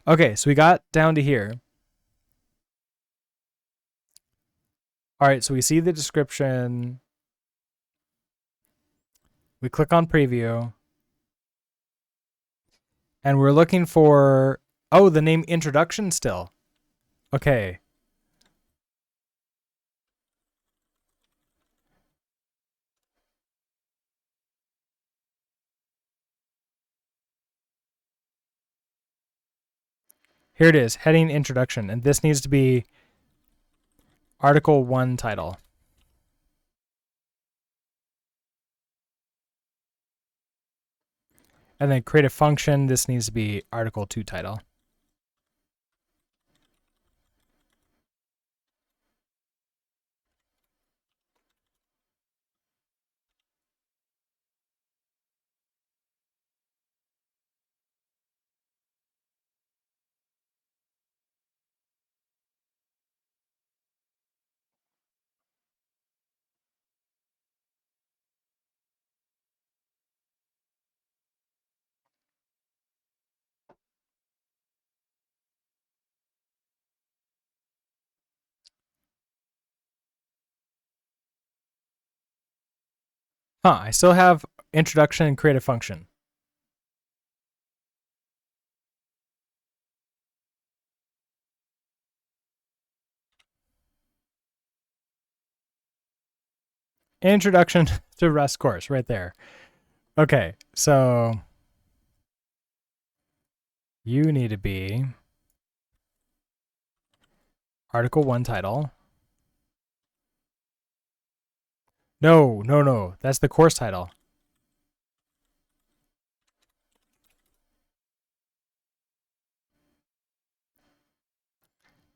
Okay, so we got down to here. All right, so we see the description. We click on preview. And we're looking for, oh, the name introduction still. Okay. Here it is, heading introduction. And this needs to be Article 1 title. And then create a function. This needs to be Article 2 title. I still have introduction and create a function. Introduction to Rust course right there. Okay, so you need to be Article 1 title. No. That's the course title.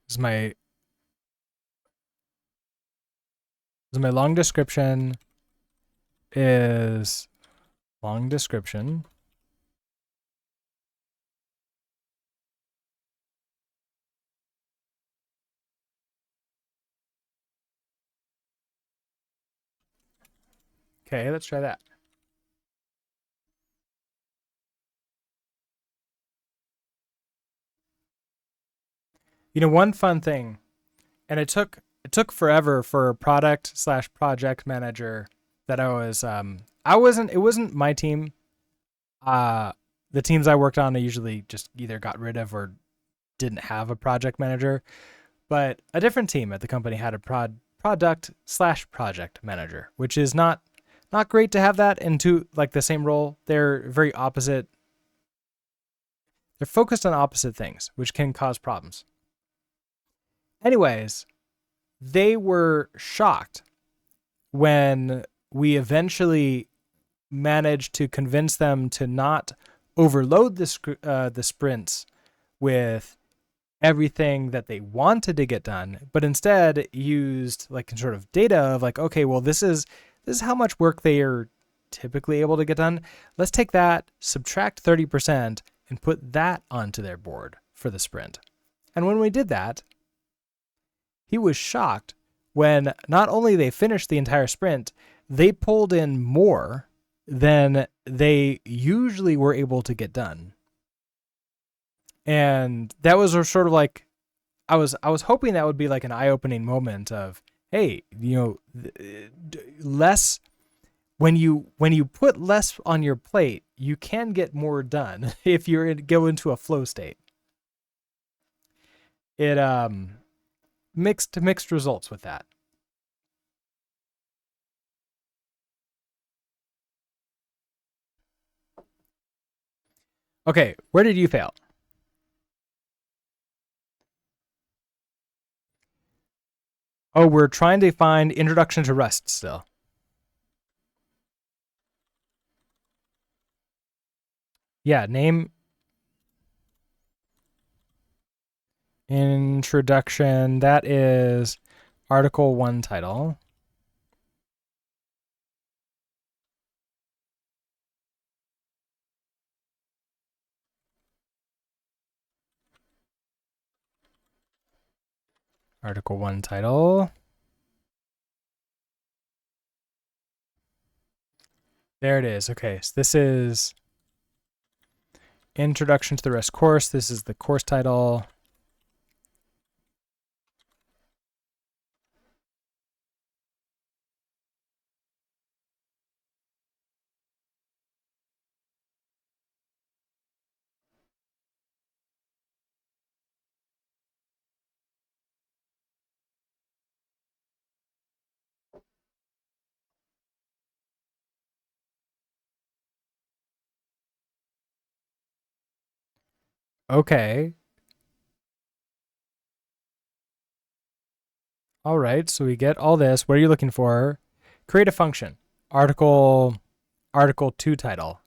This is my long description is long description. Okay, let's try that. You know, one fun thing, and it took forever for product/project manager that it wasn't my team. The teams I worked on, I usually just either got rid of or didn't have a project manager. But a different team at the company had a product/project manager, which is not great to have that into like the same role. They're very opposite. They're focused on opposite things, which can cause problems. Anyways, they were shocked when we eventually managed to convince them to not overload the sprints with everything that they wanted to get done, but instead used like sort of data of like, okay, well, this is how much work they are typically able to get done. Let's take that, subtract 30%, and put that onto their board for the sprint. And when we did that, he was shocked when not only they finished the entire sprint, they pulled in more than they usually were able to get done. And that was sort of like, I was hoping that would be like an eye-opening moment of, hey, you know, less, when you put less on your plate, you can get more done if you go into a flow state. It mixed results with that. Okay, where did you fail? Oh, we're trying to find introduction to Rust still. Yeah, name introduction. That is Article 1 title. Article 1 title. There it is. Okay, so this is Introduction to the REST course. This is the course title. Okay. All right. So we get all this. What are you looking for? Create a function. Article 2 title.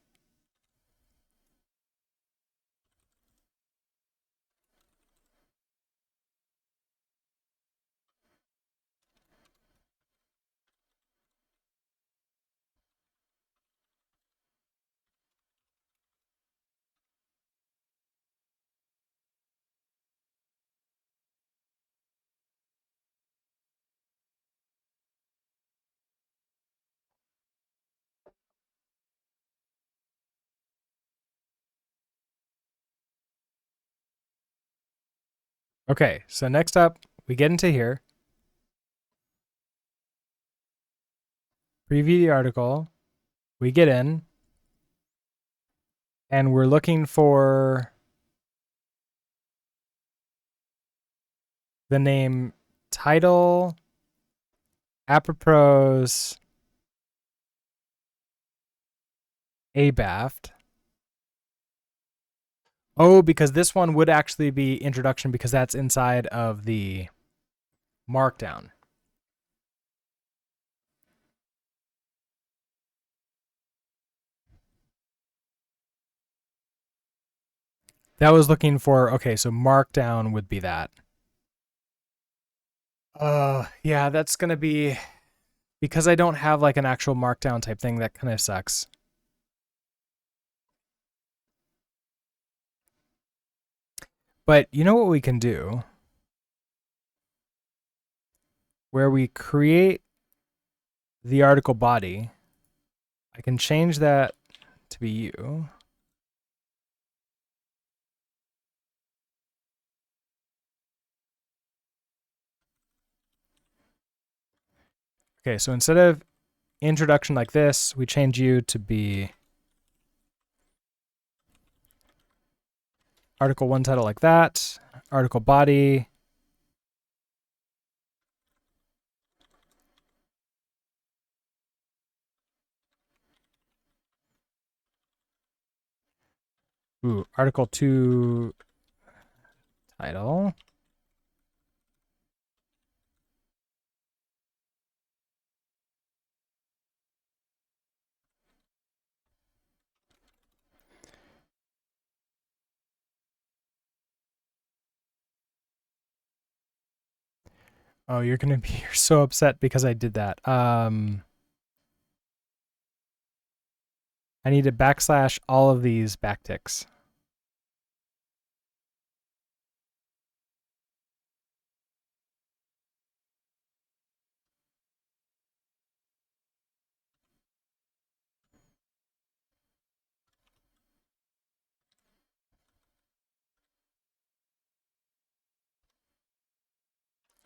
Okay. So next up, we get into here. Preview the article. We get in. And we're looking for the name title apropos abaft. Oh, because this one would actually be introduction because that's inside of the markdown. That was looking for, okay, so markdown would be that. Yeah, that's going to be, because I don't have like an actual markdown type thing, that kind of sucks. But you know what we can do? Where we create the article body, I can change that to be you. Okay, so instead of introduction like this, we change you to be article 1 title like that, article body. Ooh, article 2 title. Oh, you're gonna be you're so upset because I did that. I need to backslash all of these backticks.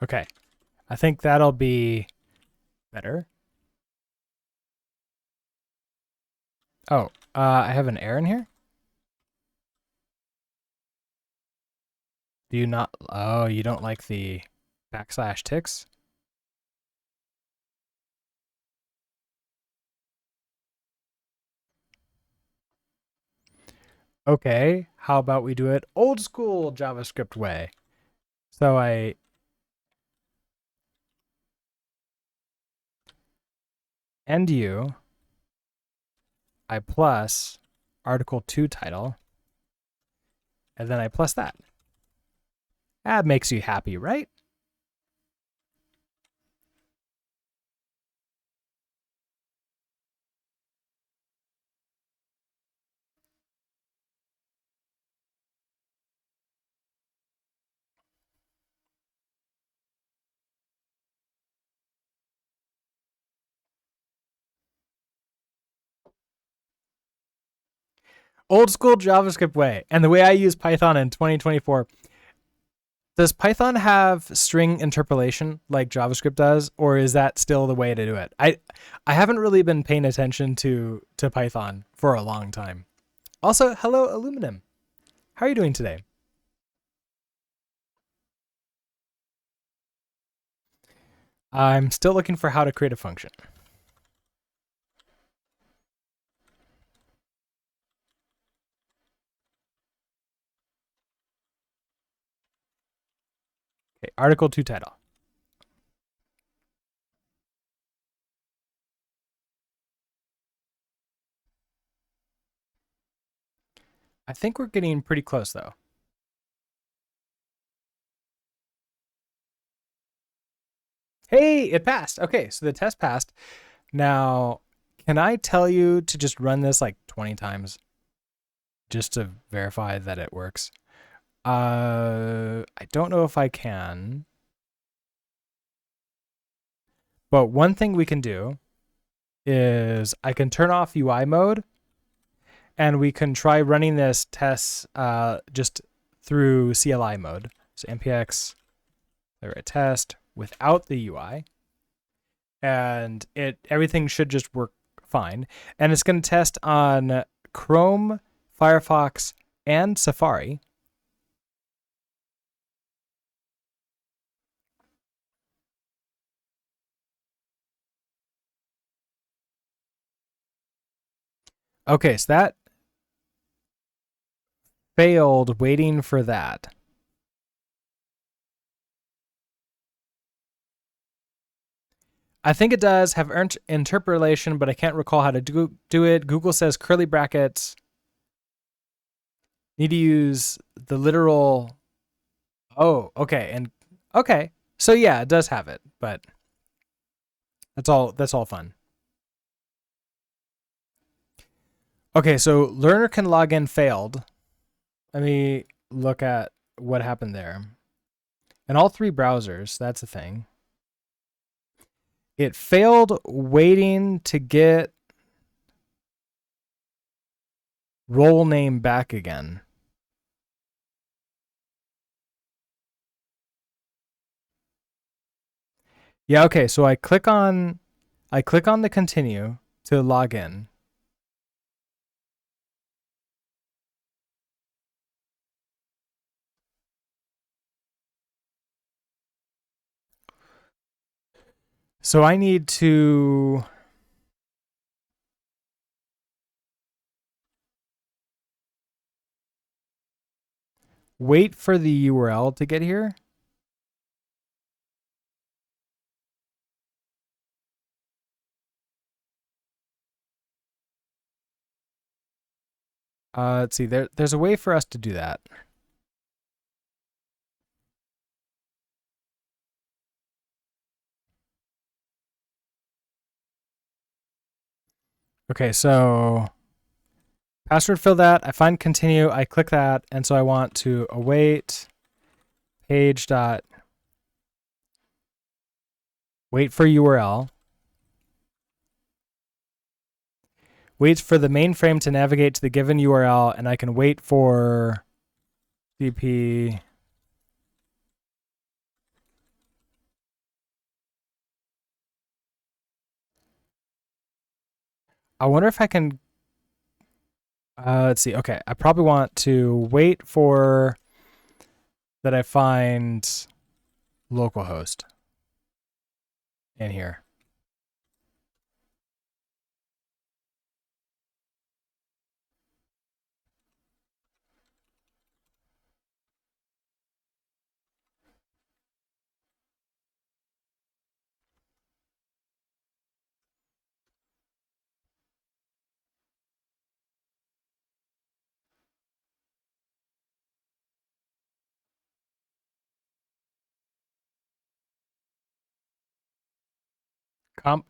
Okay, I think that'll be better. Oh, I have an error in here. Do you not? Oh, you don't like the backslash ticks? Okay, how about we do it old school JavaScript way? So I end you, I plus article 2 title, and then I plus that. That makes you happy, right? Old school JavaScript way. And the way I use Python in 2024. Does Python have string interpolation like JavaScript does, or is that still the way to do it? I haven't really been paying attention to Python for a long time. Also, hello Aluminum. How are you doing today? I'm still looking for how to create a function. Okay, article 2 title. I think we're getting pretty close though. Hey, it passed. Okay, so the test passed. Now, can I tell you to just run this like 20 times just to verify that it works? I don't know if I can. But one thing we can do is I can turn off UI mode and we can try running this test just through CLI mode. So npx test without the UI. And everything should just work fine. And it's going to test on Chrome, Firefox, and Safari. Okay, so that failed waiting for that. I think it does have interpolation, but I can't recall how to do it. Google says curly brackets. Need to use the literal. Oh, okay. And okay. So yeah, it does have it, but that's all fun. Okay, so learner can log in failed. Let me look at what happened there. In all three browsers, that's a thing. It failed waiting to get role name back again. Yeah, okay, so I click on the continue to log in. So I need to wait for the URL to get here. Let's see, there's a way for us to do that. Okay, so password fill that. I find continue. I click that, and so I want to await page dot wait for URL. Waits for the mainframe to navigate to the given URL, and I can wait for CP. I wonder if I can. Let's see. Okay, I probably want to wait for that I find localhost in here.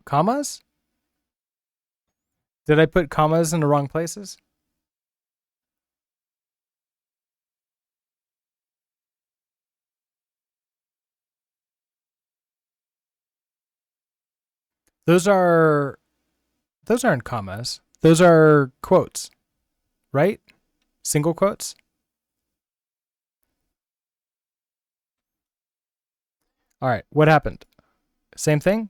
Commas? Did I put commas in the wrong places? Those aren't commas. Those are quotes, right? Single quotes. All right. What happened? Same thing?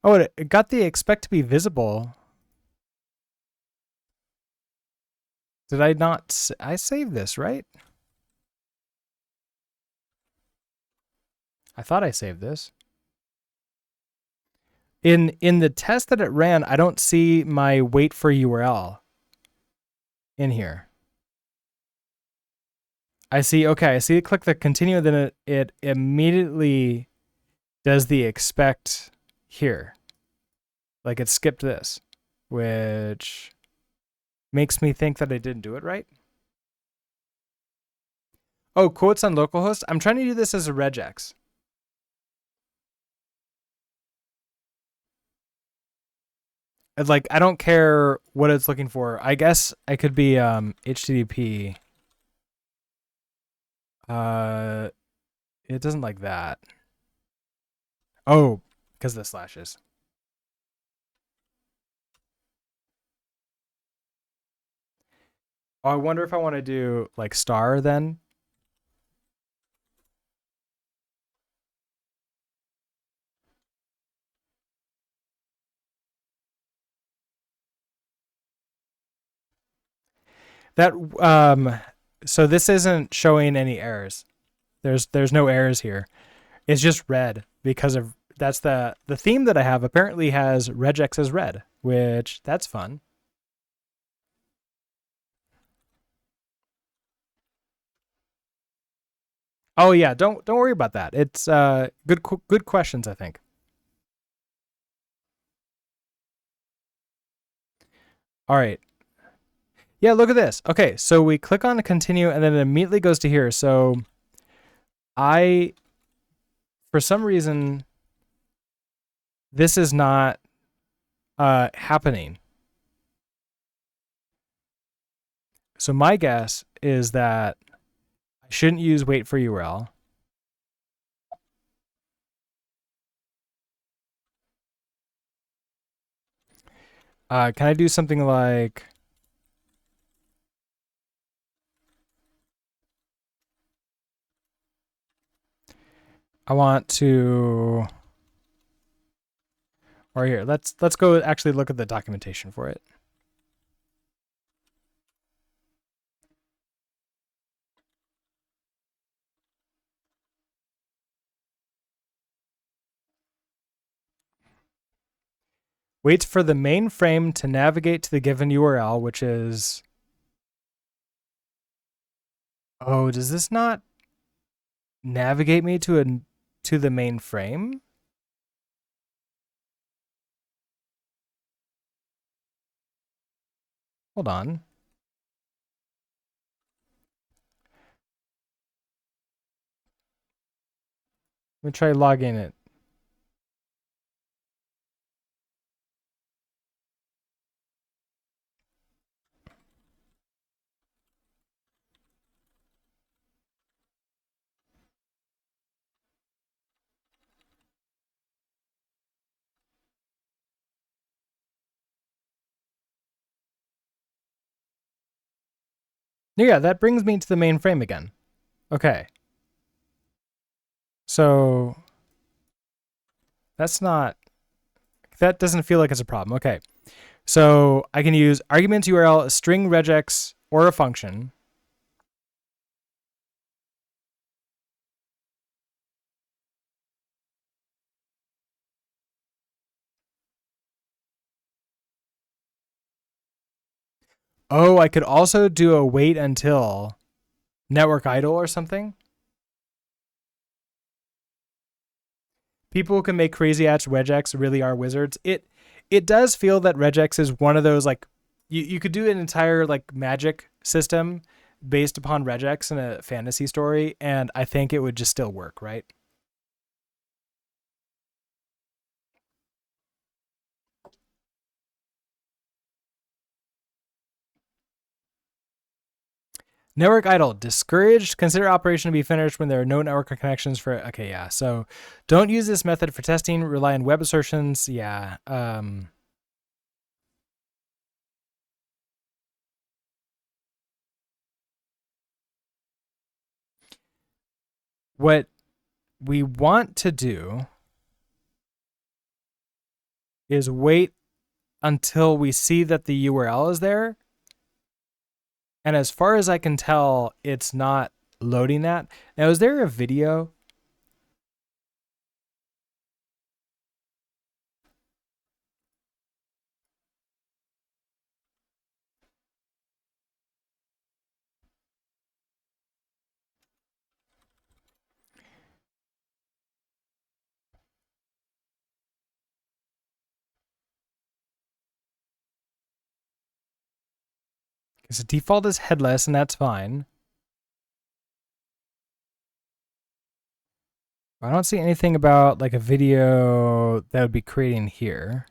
Oh, it got the expect to be visible. Did I not? I saved this, right? I thought I saved this. In the test that it ran, I don't see my wait for URL in here. I see, okay, I see it click the continue, then it immediately does the expect here. Like it skipped this, which makes me think that I didn't do it right. Oh, quotes on localhost. I'm trying to do this as a regex. Like, I don't care what it's looking for. I guess I could be HTTP. It doesn't like that. Oh, because of the slashes. Oh, I wonder if I want to do like star then. That so this isn't showing any errors. There's no errors here. It's just red because of that's the theme that I have apparently has regex as red, which that's fun. Oh yeah, don't worry about that. It's good questions, I think. All right. Yeah, look at this. Okay, so we click on continue and then it immediately goes to here. So I for some reason this is not happening. So my guess is that I shouldn't use wait for URL. Can I do something like I want to or here, let's go actually look at the documentation for it. Waits for the mainframe to navigate to the given URL, which is oh, does this not navigate me to the mainframe? Hold on. Let me try logging it. Yeah, that brings me to the mainframe again. Okay. So that's not that doesn't feel like it's a problem. Okay. So I can use arguments URL, a string regex, or a function. Oh, I could also do a wait until network idle or something. People who can make crazy ass regex really are wizards. It does feel that regex is one of those like you could do an entire like magic system based upon regex in a fantasy story, and I think it would just still work, right? Network idle. Discouraged. Consider operation to be finished when there are no network connections for. Okay, yeah. So don't use this method for testing. Rely on web assertions. Yeah. What we want to do is wait until we see that the URL is there. And as far as I can tell, it's not loading that. Now, is there a video? Because the default is headless, and that's fine. I don't see anything about like a video that would be creating here.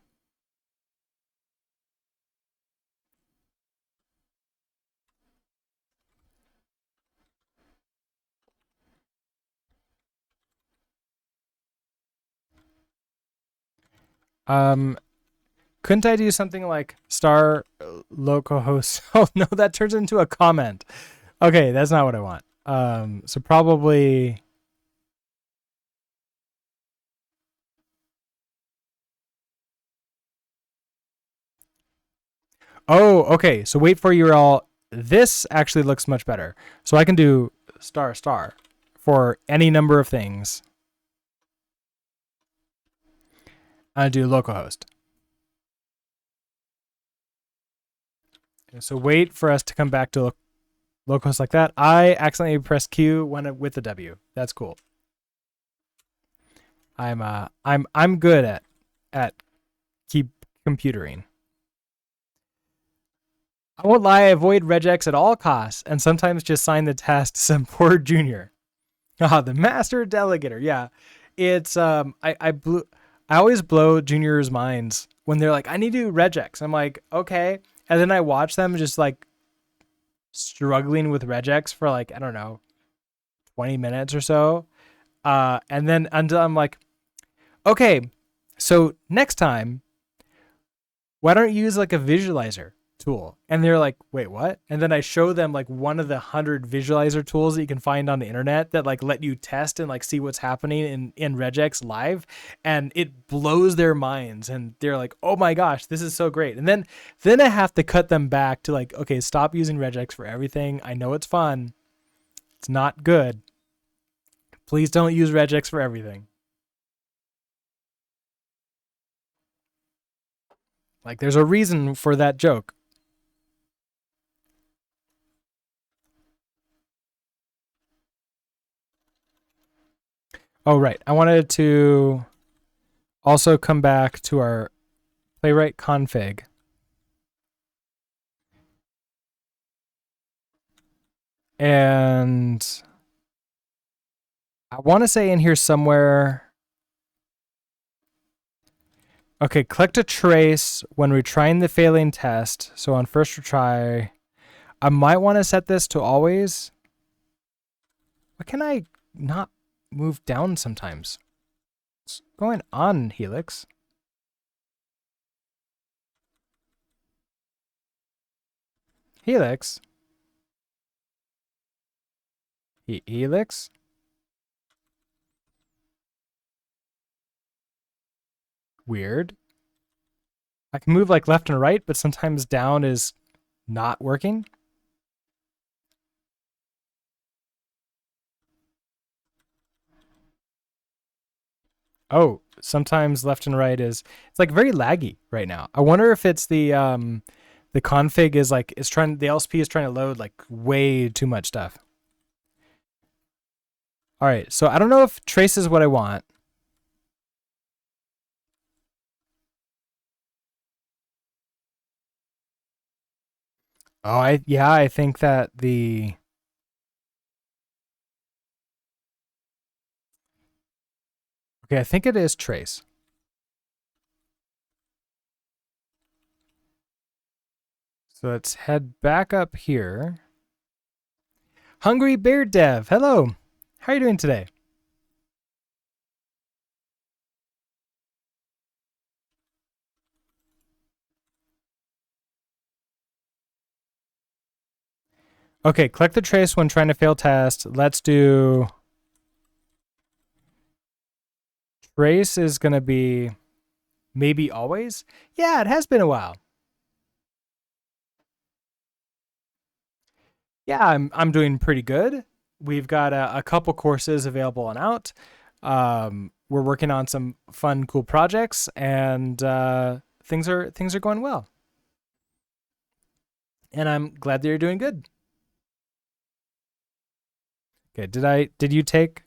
Couldn't I do something like star localhost? Oh no, that turns into a comment. Okay, that's not what I want. So probably. Oh, okay. So wait for URL. This actually looks much better. So I can do star star for any number of things. I do localhost. So wait for us to come back to localhost like that. I accidentally pressed Q when with the W. That's cool. I'm good at keep computering. I won't lie, I avoid regex at all costs and sometimes just sign the test to some poor junior. Ah, the master delegator. Yeah. It's I always blow juniors' minds when they're like, I need to do regex. I'm like, okay. And then I watch them just like struggling with regex for like, I don't know, 20 minutes or so. And then until I'm like, okay, so next time, why don't you use like a visualizer tool? And they're like, wait, what? And then I show them like one of the 100 visualizer tools that you can find on the internet that like let you test and like see what's happening in regex live, and it blows their minds and they're like, oh my gosh, this is so great. And then I have to cut them back to like, okay, stop using regex for everything. I know it's fun, it's not good. Please don't use regex for everything. Like there's a reason for that joke. Oh, right. I wanted to also come back to our playwright config. And I want to say in here somewhere. Okay, click to trace when retrying the failing test. So on first retry, I might want to set this to always. Why can I not move down sometimes? What's going on, Helix? Helix? Helix? Weird. I can move like left and right, but sometimes down is not working. Oh, sometimes left and right is it's like very laggy right now. I wonder if it's the config is like is trying the LSP is trying to load like way too much stuff. All right, so I don't know if trace is what I want. Oh, I think that the okay, I think it is trace. So let's head back up here. Hungry Bear Dev, hello. How are you doing today? Okay, collect the trace when trying to fail test. Let's do... Trace is going to be maybe always? Yeah, it has been a while. Yeah, I'm doing pretty good. We've got a couple courses available on Out. We're working on some fun, cool projects, and things are going well. And I'm glad that you're doing good. Okay, did you take?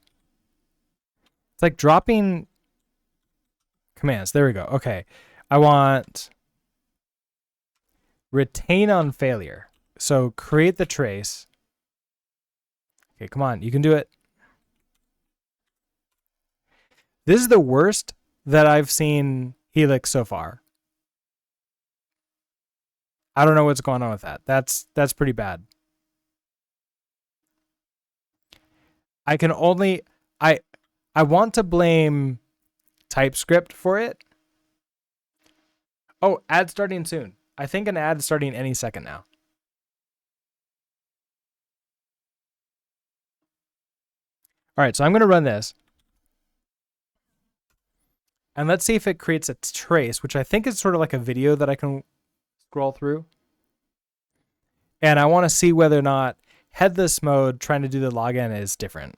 It's like dropping commands. There we go. Okay, I want retain on failure. So create the trace. Okay, come on, you can do it. This is the worst that I've seen Helix so far. I don't know what's going on with that. That's pretty bad. I can only I want to blame TypeScript for it. Oh, ad starting soon. I think an ad is starting any second now. All right, so I'm going to run this. And let's see if it creates a trace, which I think is sort of like a video that I can scroll through. And I want to see whether or not headless mode trying to do the login is different.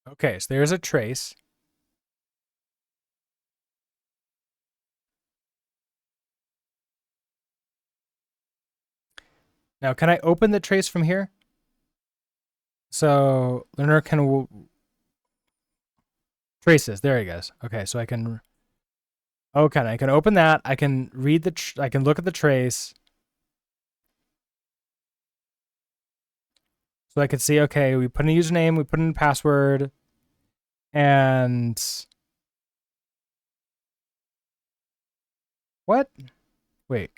Okay, so there's a trace. Now, can I open the trace from here? So learner can traces. There he goes. Okay, so I can. Okay, I can open that. I can read I can look at the trace. So I could see. Okay, we put in a username. We put in a password, and what? Wait.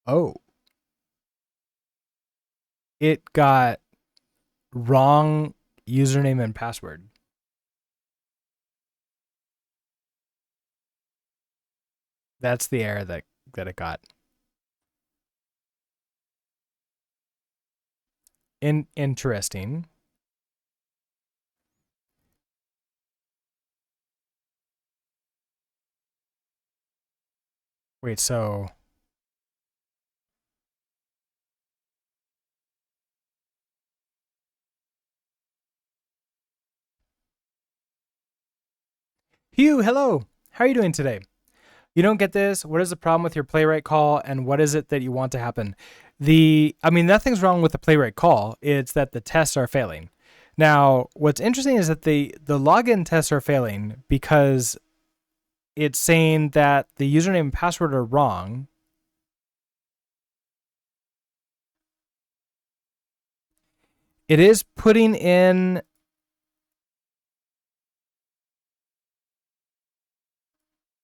Oh, it got wrong username and password. That's the error that it got. Interesting. Wait, so Hugh, hello. How are you doing today? You don't get this. What is the problem with your playwright call, and what is it that you want to happen? Nothing's wrong with the playwright call. It's that the tests are failing. Now, what's interesting is that the login tests are failing because it's saying that the username and password are wrong. It is putting in.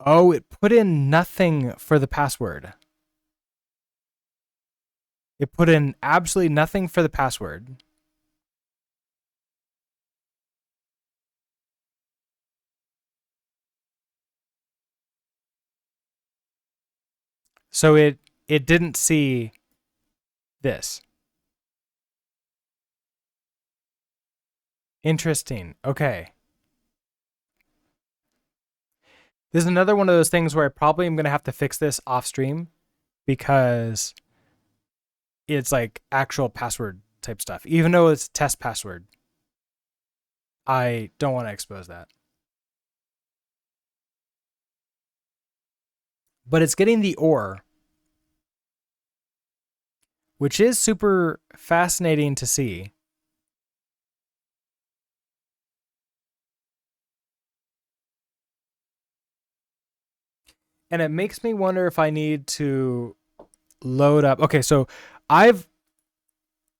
Oh, it put in nothing for the password. It put in absolutely nothing for the password. So it didn't see this. Interesting. Okay. This is another one of those things where I probably am going to have to fix this off stream because it's like actual password type stuff. Even though it's test password, I don't want to expose that. But it's getting the OR. which is super fascinating to see. And it makes me wonder if I need to load up. Okay, so I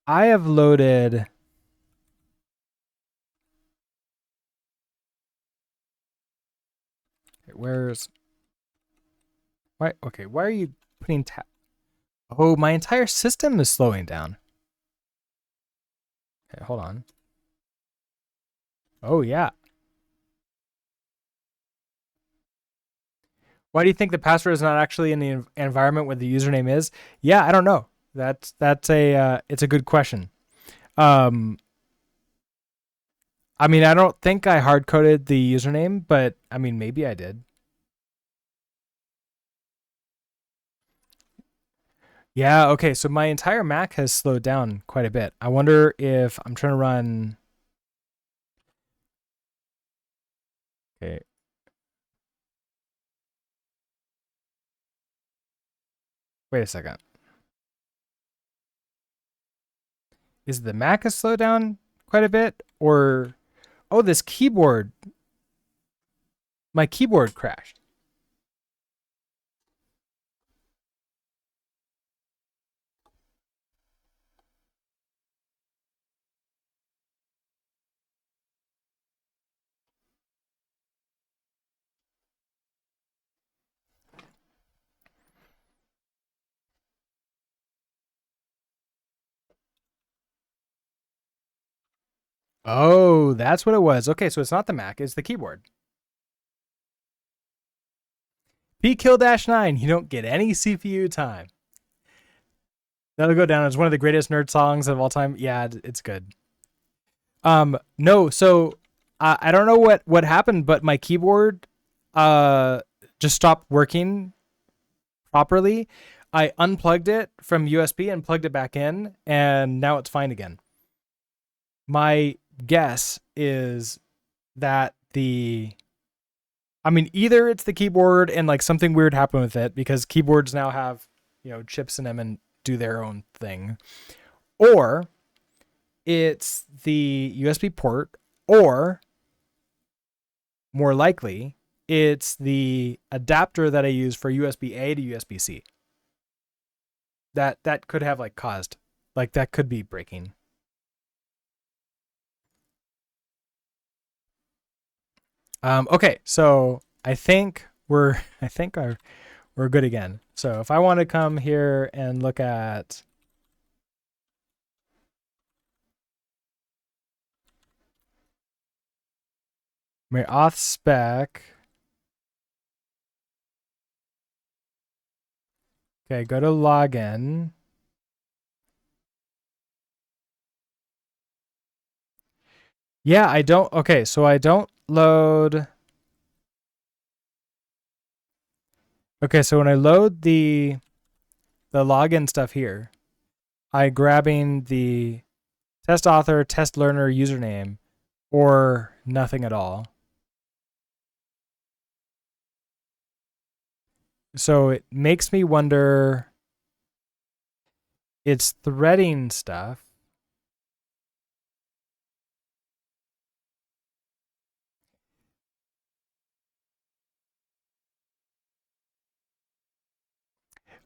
have loaded. Where's why? Okay, why are you putting Oh, my entire system is slowing down. Okay, hold on. Oh yeah. Why do you think the password is not actually in the environment where the username is? Yeah, I don't know. That's a it's a good question. Um, I mean, I don't think I hard coded the username, but I mean, maybe I did. Yeah, okay. So my entire Mac has slowed down quite a bit. I wonder if I'm trying to run. Okay. Wait a second. Is the Mac has slowed down quite a bit, or oh, this keyboard, my keyboard crashed. Oh, that's what it was. Okay, so it's not the Mac, it's the keyboard. P-Kill-9, you don't get any CPU time. That'll go down as one of the greatest nerd songs of all time. Yeah, it's good. No, so I don't know what happened, but my keyboard uh just stopped working properly. I unplugged it from USB and plugged it back in, and now it's fine again. My guess is that I mean, either it's the keyboard and like something weird happened with it because keyboards now have, chips in them and do their own thing, or it's the USB port, or more likely, it's the adapter that I use for USB A to USB C. That could have that could be breaking. Okay, so I think we're good again. So if I want to come here and look at my auth spec. Okay, go to login. Yeah, I don't. Okay, so I don't load. Okay, so when I load the login stuff here, I grabbing the test author, test learner username, or nothing at all. So it makes me wonder. It's threading stuff.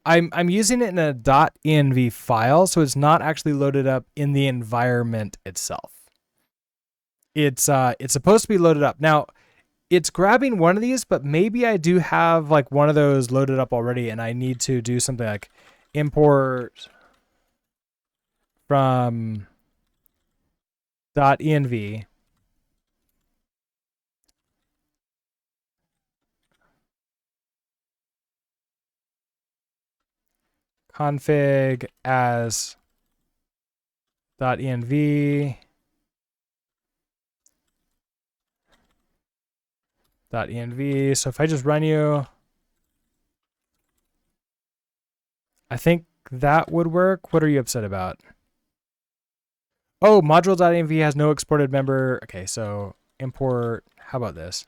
I'm using it in a .env file, so it's not actually loaded up in the environment itself. It's supposed to be loaded up. Now, it's grabbing one of these, but maybe I do have like one of those loaded up already and I need to do something like import from .env config as .env .env. So if I just run you, I think that would work. What are you upset about? Oh, module.env has no exported member. Okay, so import, how about this?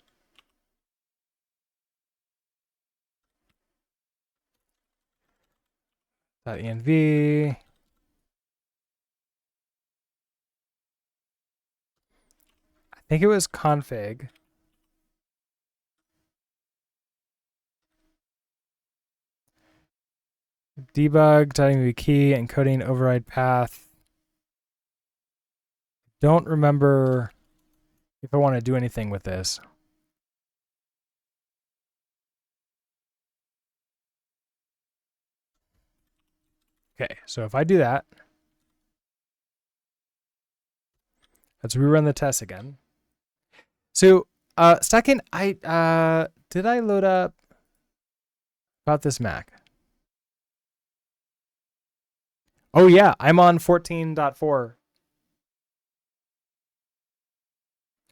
.env. think it was config. Debug, .env key, encoding override path. Don't remember if I want to do anything with this. Okay, so if I do that, let's rerun the test again. So second, did I load up about this Mac? Oh yeah, I'm on 14.4.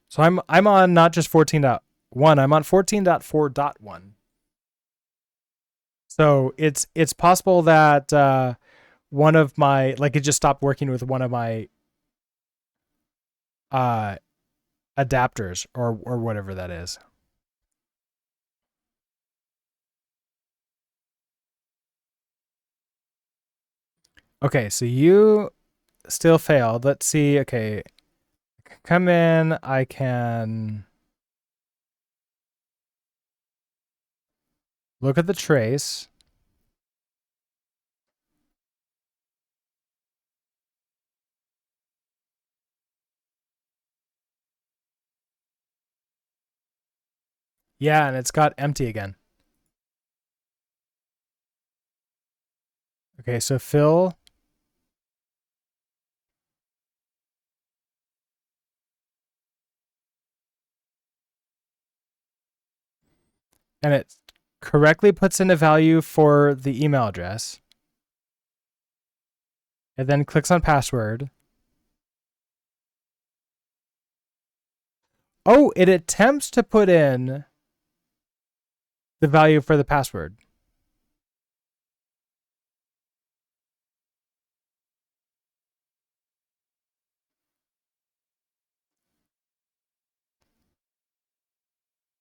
So I'm on not just 14.1, I'm on 14.4.1. So it's possible that one of my, like, it just stopped working with one of my adapters or whatever that is. Okay, so you still failed. Let's see. Okay, come in. I can look at the trace. Yeah, and it's got empty again. Okay, so fill. And it correctly puts in a value for the email address. And then clicks on password. Oh, it attempts to put in the value for the password.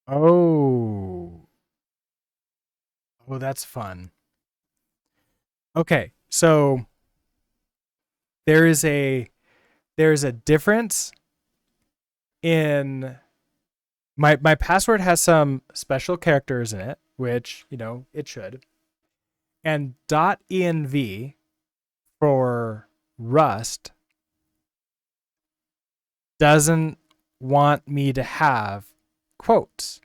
Oh. Oh, that's fun. Okay, so there is a difference in my password has some special characters in it, which, it should. And .env for Rust doesn't want me to have quotes.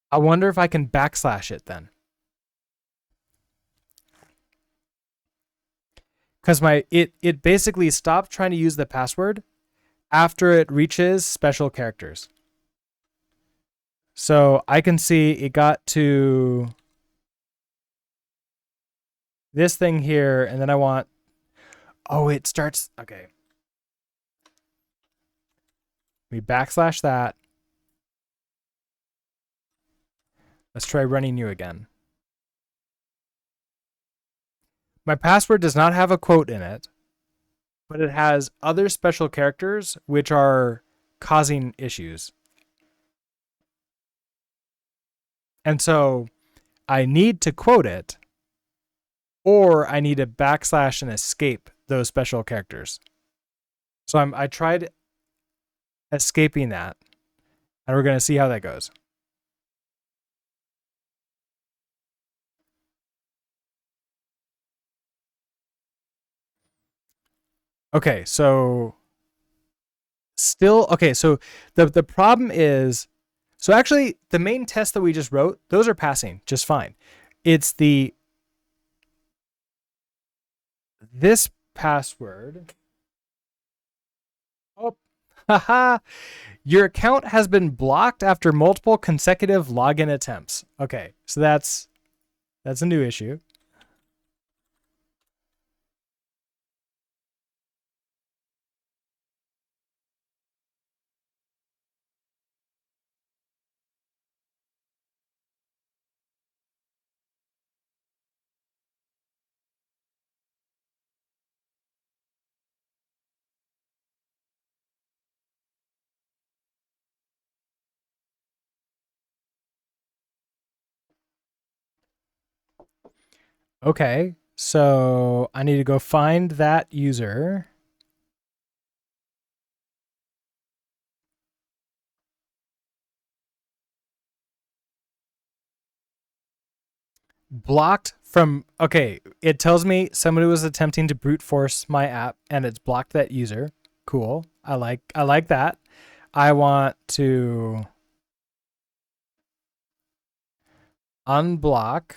I wonder if I can backslash it then. Because it basically stopped trying to use the password after it reaches special characters. So I can see it got to this thing here, and then I want, it starts, okay. We backslash that. Let's try running you again. My password does not have a quote in it, but it has other special characters which are causing issues. And so I need to quote it, or I need to backslash and escape those special characters. So I tried escaping that, and we're going to see how that goes. Okay, so the problem is, so actually the main test that we just wrote, those are passing just fine. It's this password. Oh, haha. Your account has been blocked after multiple consecutive login attempts. Okay, so that's a new issue. Okay, so I need to go find that user. blocked from, okay, it tells me somebody was attempting to brute force my app and it's blocked that user. Cool. I like that. I want to unblock.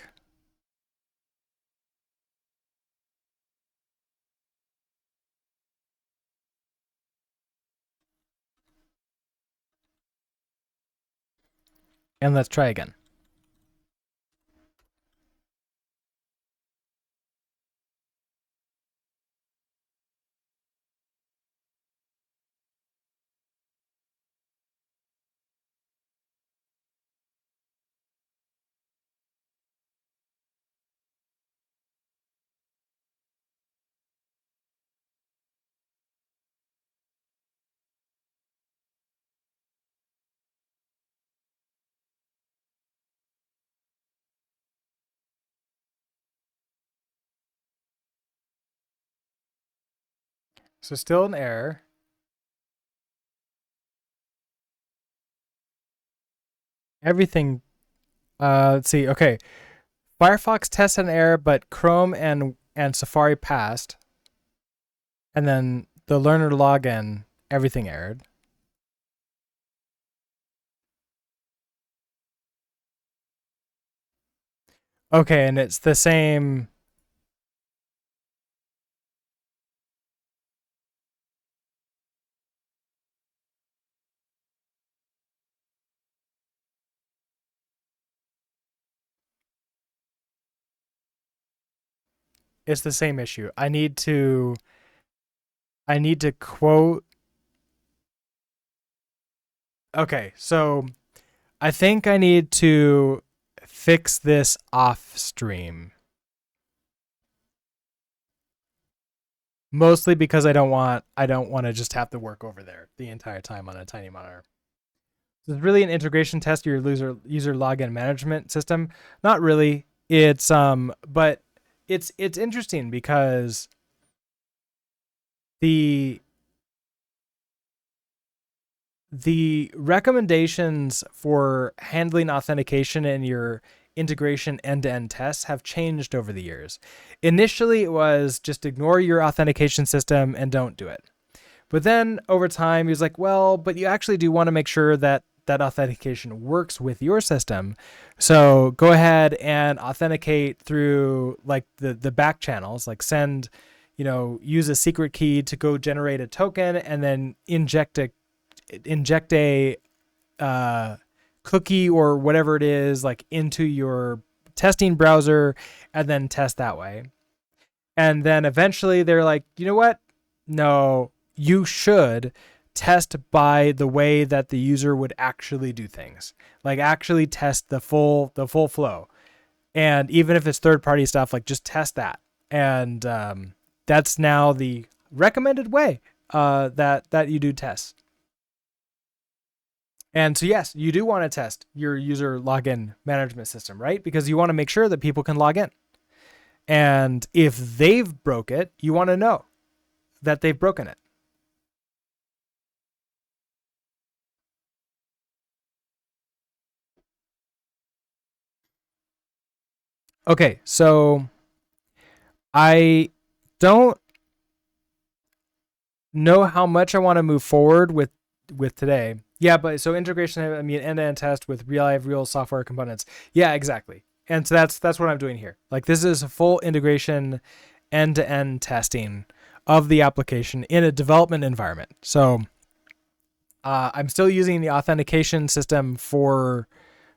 And let's try again. So still an error. Everything. Let's see. Okay. Firefox tested an error, but Chrome and Safari passed. And then the learner login, everything errored. Okay, and it's the same. It's the same issue. I need to quote. Okay, so I think I need to fix this off stream. Mostly because I don't want to just have to work over there the entire time on a tiny monitor. So it's really an integration test of your user login management system. Not really. It's but it's interesting because the the recommendations for handling authentication in your integration end-to-end tests have changed over the years. Initially, it was just ignore your authentication system and don't do it. But then over time, he was like, well, but you actually do want to make sure that that authentication works with your system. So go ahead and authenticate through like the back channels, like send, use a secret key to go generate a token and then inject a cookie or whatever it is like into your testing browser and then test that way. And then eventually they're like, you know what? No, you should test by the way that the user would actually do things. Like actually test the full flow. And even if it's third party stuff, like just test that. And that's now the recommended way that you do tests. And so, yes, you do want to test your user login management system, right? Because you want to make sure that people can log in. And if they've broke it, you want to know that they've broken it. Okay, so I don't know how much I want to move forward with today. Yeah, but so integration, I mean end-to-end test with real software components. Yeah, exactly. And so that's what I'm doing here. Like this is a full integration end-to-end testing of the application in a development environment. So I'm still using the authentication system for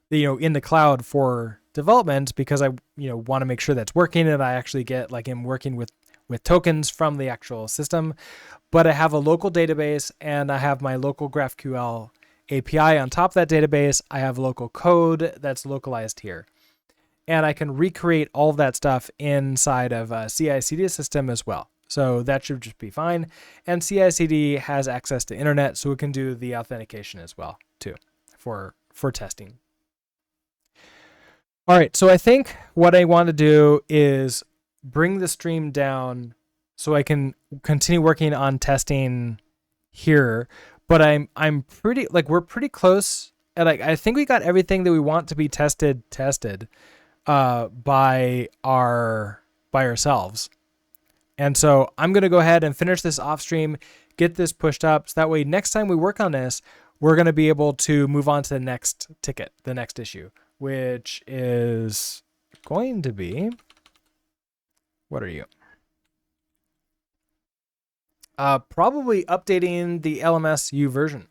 in the cloud for development because I want to make sure that's working and I actually get like I'm working with tokens from the actual system. But I have a local database and I have my local GraphQL API on top of that database. I have local code that's localized here. And I can recreate all of that stuff inside of a CI/CD system as well. So that should just be fine. And CI/CD has access to internet, so it can do the authentication as well too for testing. All right, so I think what I want to do is bring the stream down so I can continue working on testing here. But I'm pretty like we're pretty close. And like I think we got everything that we want to be tested. by ourselves. And so I'm going to go ahead and finish this off stream, get this pushed up. So that way, next time we work on this, we're going to be able to move on to the next ticket, the next issue, which is going to be, what are you? Probably updating the LMS U version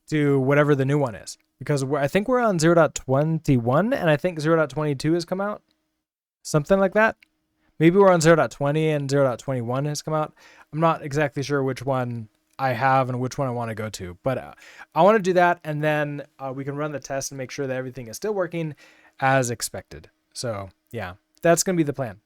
to whatever the new one is. Because I think we're on 0.21 and I think 0.22 has come out. Something like that. Maybe we're on 0.20 and 0.21 has come out. I'm not exactly sure which one I have and which one I want to go to. But I want to do that, and then we can run the test and make sure that everything is still working as expected. So, yeah, that's going to be the plan.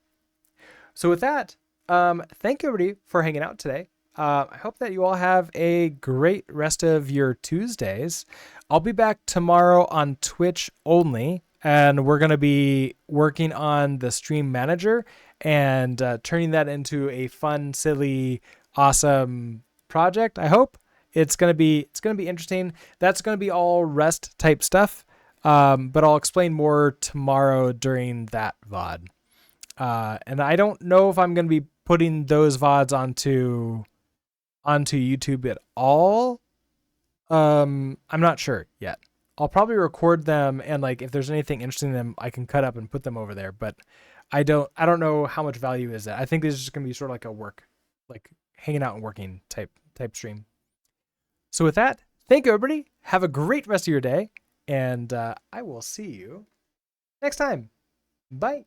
So with that, thank you, everybody, for hanging out today. I hope that you all have a great rest of your Tuesdays. I'll be back tomorrow on Twitch only, and we're going to be working on the stream manager and turning that into a fun, silly, awesome project. I hope it's going to be interesting. That's going to be all REST type stuff, but I'll explain more tomorrow during that VOD. And I don't know if I'm going to be putting those VODs onto YouTube at all. I'm not sure yet. I'll probably record them, and like if there's anything interesting in them, I can cut up and put them over there. But I don't know how much value is that. I think this is just gonna be sort of like a work, like hanging out and working type stream. So with that, thank you, everybody. Have a great rest of your day, and I will see you next time. Bye.